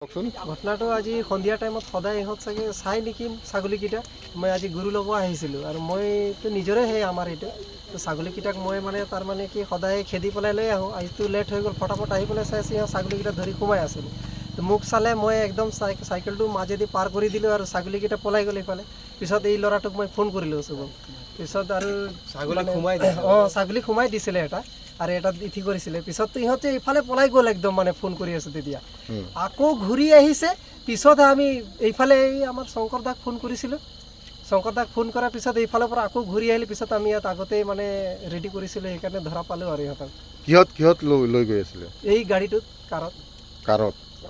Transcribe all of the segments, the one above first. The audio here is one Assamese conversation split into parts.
ঘটনাটো আজি সন্ধিয়া টাইমত সদায় ইহঁত চাগে চাই নেকি ছাগলীকেইটা। মই আজি গৰু ল'ব আহিছিলোঁ আৰু মইতো নিজৰে সেই আমাৰ এইটো তো ছাগলীকেইটাক মই মানে তাৰমানে কি সদায় খেদি পেলাই লৈ আহোঁ। আজিতো লেট হৈ গ'ল, ফটাফট আহি পেলাই চাইছোঁ ইহঁত ছাগলীকেইটা ধৰি সোমাই আছিলোঁ। তো মোক চালে মই একদম চাইকেলটো মাজেদি পাৰ কৰি দিলোঁ আৰু ছাগলীকেইটা পলাই গ'ল এইফালে। পিছত এই ল'ৰাটোক মই ফোন কৰিলোঁ চবক। পিছত আৰু ছাগলী সোমাই দিছিলে এটা আৰু এটা ইঠি কৰিছিলে। পিছততো ইহঁতে ইফালে পলাই গ'ল একদম, মানে ফোন কৰি আছোঁ তেতিয়া আকৌ ঘূৰি আহিছে। পিছতহে আমি এইফালে এই আমাৰ শংকৰ দাক ফোন কৰিছিলোঁ। শংকৰ দাক ফোন কৰাৰ পিছত এইফালৰ পৰা আকৌ ঘূৰি আহিলে। পিছত আমি ইয়াত আগতেই মানে ৰেডি কৰিছিলোঁ, সেইকাৰণে ধৰা পালোঁ আৰু ইহঁতক। কিহত লৈ গৈ আছিলে? এই গাড়ীটোত কাৰত।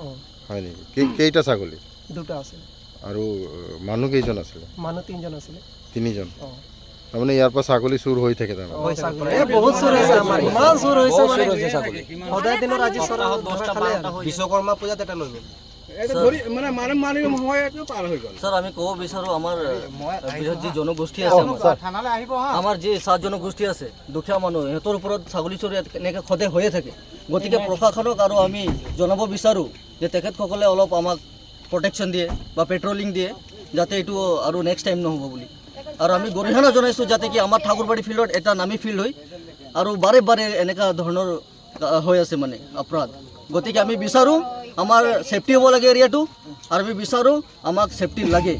অঁ, হয় নেকি? কেইটা ছাগলী? দুটা আছিল। আৰু মানুহ কেইজন আছিলে? মানুহ 3জন আছিলে। 3জন? অঁ, তাৰমানে ইয়াৰ পৰা ছাগলী চুৰ হৈ থাকে তাৰমানে? বহুত চুৰ হৈছে আমাৰ, ইমান চুৰ হৈছে মানে সদায় দিনৰ আজি বিশ্বকৰ্মা পূজাত এটা লৈ গ'ল। স্যাৰ আমি ক'ব বিচাৰোঁ আমাৰ বৃহৎ যি জনগোষ্ঠী আছে, আমাৰ যি 7 জনগোষ্ঠী আছে, দুখীয়া মানুহ, সিহঁতৰ ওপৰত ছাগলী চুৰি এনেকৈ সদায় হৈয়ে থাকে। গতিকে প্ৰশাসনক আৰু আমি জনাব বিচাৰোঁ যে তেখেতসকলে অলপ আমাক প্ৰটেকশ্যন দিয়ে বা পেট্ৰলিং দিয়ে, যাতে এইটো আৰু নেক্সট টাইম নহ'ব বুলি। আৰু আমি গৰিহণা জনাইছোঁ যাতে কি আমাৰ ঠাকুৰবাৰী ফিল্ডত এটা নামী ফিল্ড হয় আৰু বাৰে বাৰে এনেকুৱা ধৰণৰ হৈ আছে মানে অপৰাধ। গতিকে আমি বিচাৰোঁ আমাৰ ছেফটি হ'ব লাগে এৰিয়াটো, আৰু আমি বিচাৰোঁ আমাক ছেফটি লাগে।